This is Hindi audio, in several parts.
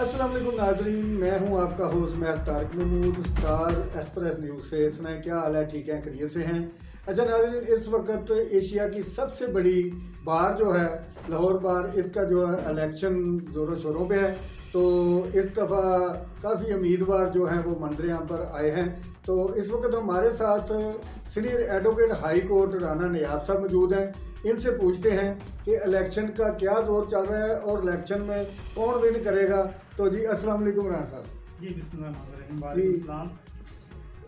अस्सलाम वालेकुम नाजरीन, मैं हूं आपका होस्ट मैं Tariq Mahmood star express news से। सुनाएं क्या हाल है, ठीक है, खैरियत से हैं। अच्छा नाजरीन, इस वक्त एशिया की सबसे बड़ी बार जो है लाहौर बार, इसका जो है इलेक्शन ज़ोरों शोरों पे है। तो इस दफ़ा काफ़ी उम्मीदवार जो हैं वो मंजर यहाँ पर आए हैं। तो इस वक्त हमारे साथ senior advocate high court Rana Nayab साहब मौजूद हैं। इनसे पूछते हैं कि इलेक्शन का क्या जोर चल रहा है और इलेक्शन में कौन विन करेगा। तो जी अस्सलाम वालेकुम राना साहब। जी बिस्मिल्लाहिर्रहमानिर्रहीम। जी वालेकुम सलाम।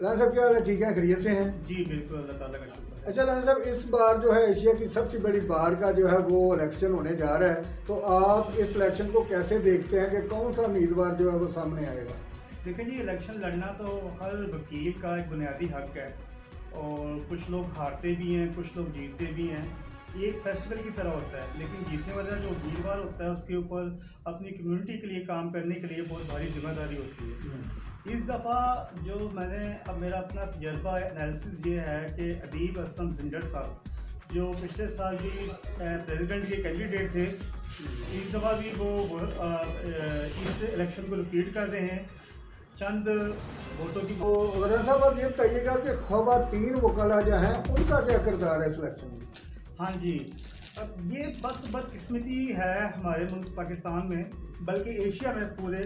राना साहब क्या हाल है, ठीक है, खैरियत से हैं? जी बिल्कुल, अल्लाह ताला का शुक्र है। अच्छा राना साहब, इस बार जो है एशिया की सबसे बड़ी बार का जो है वो इलेक्शन होने जा रहा है। तो आप इस इलेक्शन को कैसे देखते हैं कि कौन सा उम्मीदवार जो है वो सामने आएगा? देखिए जी, इलेक्शन लड़ना तो हर वकील का एक बुनियादी हक है और कुछ लोग हारते भी हैं, कुछ लोग जीतते भी हैं। ये एक फेस्टिवल की तरह होता है, लेकिन जीतने वाला जो उम्मीदवार होता है उसके ऊपर अपनी कम्युनिटी के लिए काम करने के लिए बहुत भारी जिम्मेदारी होती है। इस दफ़ा जो अब मेरा अपना तजर्बा एनालिसिस ये है कि अदीब असलम भिंडर साहब जो पिछले साल भी प्रेसिडेंट के कैंडिडेट थे, इस दफ़ा भी वो इस इलेक्शन को रिपीट कर रहे हैं चंद वोटों की। तो राना साहब आप ये बताइएगा कि ख़वातीन वकला जो हैं उनका क्या किरदार है इस इलेक्शन में? हाँ जी, अब ये बस बदकिस्मती है हमारे मुल्क पाकिस्तान में, बल्कि एशिया में पूरे।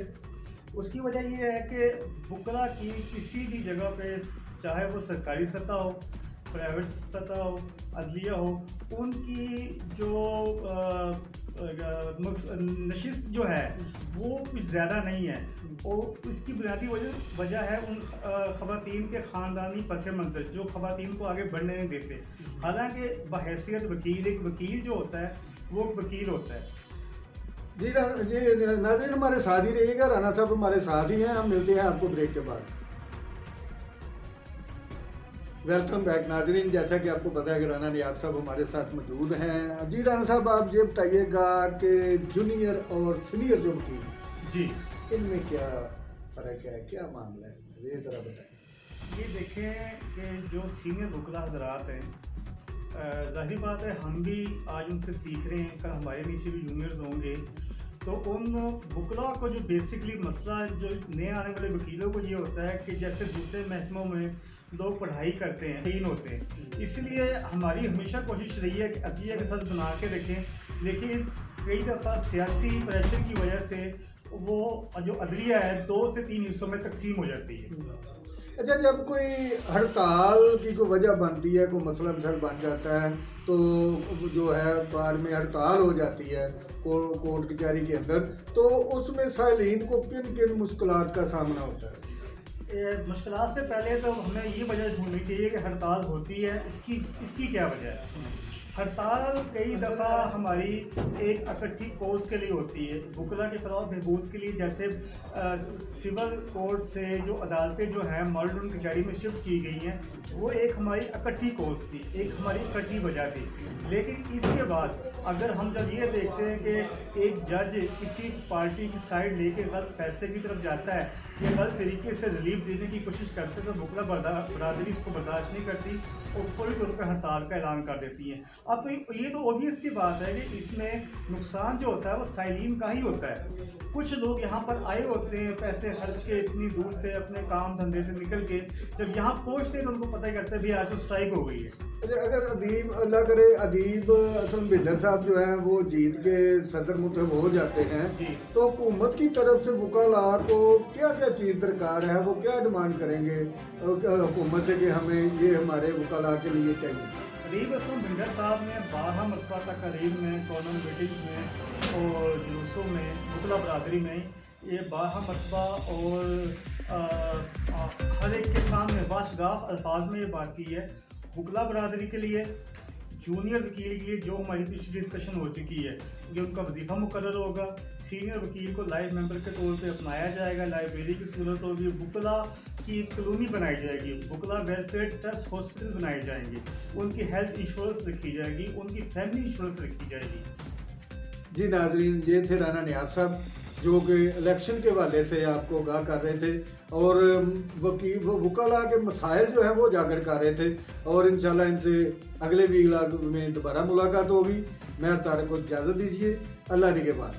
उसकी वजह ये है कि वकला की किसी भी जगह पे, चाहे वो सरकारी सतह हो, प्राइवेट सतह हो, अदलिया हो, उनकी जो नशिस्त जो है वो कुछ ज़्यादा नहीं है। और इसकी बुनियादी वजह है उन ख़वातीन के ख़ानदानी पस मंज़र जो ख़वातीन को आगे बढ़ने नहीं देते। हालांकि बहैसियत वकील, एक वकील जो होता है वो एक वकील होता है। जी नाज़रीन हमारे साथ ही रहिएगा, राना साहब हमारे साथ ही हैं। हम मिलते हैं आपको ब्रेक के बाद। वेलकम बैक नाजरीन, जैसा कि आपको पता है कि राना नयाब साहब हमारे साथ मौजूद हैं। जी राना साहब, आप ये बताइएगा कि जूनियर और सीनियर जो वकील जी, इनमें क्या फ़र्क है, क्या मामला है, ये ज़रा बताएं। ये देखें कि जो सीनियर वकला हजरात हैं, ज़ाहिर बात है हम भी आज उनसे सीख रहे हैं, कल हमारे नीचे भी जूनियर्स होंगे। तो उन वकला को जो बेसिकली मसला जो नए आने वाले वकीलों को ये होता है कि जैसे दूसरे महकमों में लोग पढ़ाई करते हैं, तीन होते हैं, इसलिए हमारी हमेशा कोशिश रही है कि अदलिया के साथ बना के रखें। लेकिन कई दफ़ा सियासी प्रेशर की वजह से वो जो अदलिया है 2 से 3 हिस्सों में तकसीम हो जाती है। अच्छा, जब कोई हड़ताल की कोई वजह बनती है, कोई मसला मसल बन जाता है, तो जो है बार में हड़ताल हो जाती है कोर्ट कचहरी के अंदर, तो उसमें साइलिन को किन किन मुश्किलात का सामना होता है? मुश्किलात से पहले तो हमें ये वजह ढूंढनी चाहिए कि हड़ताल होती है, इसकी क्या वजह है। हड़ताल कई दफ़ा हमारी एक इकट्ठी कोर्स के लिए होती है, वकला के फलाह बहबूद के लिए। जैसे सिविल कोर्ट से जो अदालतें जो हैं मॉडर्न कचहरी में शिफ्ट की गई हैं, वो एक हमारी इकट्ठी कोर्स थी, एक हमारी इकट्ठी वजह थी। लेकिन इसके बाद अगर हम जब ये देखते हैं कि एक जज किसी पार्टी की साइड लेके गलत फैसले की तरफ जाता है या गलत तरीके से रिलीफ देने की कोशिश करते हैं, तो वकला बरादरी इसको बर्दाश्त नहीं करती और फौरी तौर पर हड़ताल का ऐलान कर देती है। अब तो ये तो ऑब्वियस सी बात है कि इसमें नुकसान जो होता है वो साइलिन का ही होता है। कुछ लोग यहाँ पर आए होते हैं पैसे खर्च के, इतनी दूर से अपने काम धंधे से निकल के, जब यहाँ पहुँचते हैं तो उनको पता ही करते हैं भाई आज तो स्ट्राइक हो गई है। अगर अदीब अल्लाह करे अदीब असलम भिंडर साहब जो हैं वो जीत के सदर मुतहब हो जाते हैं, तो हुकूमत की तरफ से वकला को क्या क्या चीज़ दरकार है, वो क्या डिमांड करेंगे हुकूमत से कि हमें ये हमारे वकला के लिए चाहिए? अदीब असलम भिंडर साहब ने 12 मरतबा तकरीर में, कॉमन मीटिंग में और जुलूसों में वकला बरादरी में ये 12 मरतबा और हर एक के सामने वाशगाफ अल्फाज में ये बात की है। वकला बरादरी के लिए, जूनियर वकील के लिए जो हमारी पिछली डिस्कशन हो चुकी है कि उनका वजीफ़ा मुकर्रर होगा, सीनियर वकील को लाइव मेंबर के तौर पे अपनाया जाएगा, लाइब्रेरी की सूरत होगी, वकला की कॉलोनी बनाई जाएगी, वकला वेलफेयर ट्रस्ट हॉस्पिटल बनाए जाएंगे, उनकी हेल्थ इंश्योरेंस रखी जाएगी, उनकी फैमिली इंश्योरेंस रखी जाएगी। जी नाजरीन, ये थे राना नयाब साहब जो कि इलेक्शन के हवाले से आपको आगाह कर रहे थे और वकला के मसाइल जो हैं वो उजागर कर रहे थे। और इंशाल्लाह इनसे अगले वीक में दोबारा मुलाकात होगी। मैं तारिक को इजाज़त दीजिए, अल्लाह के बाद।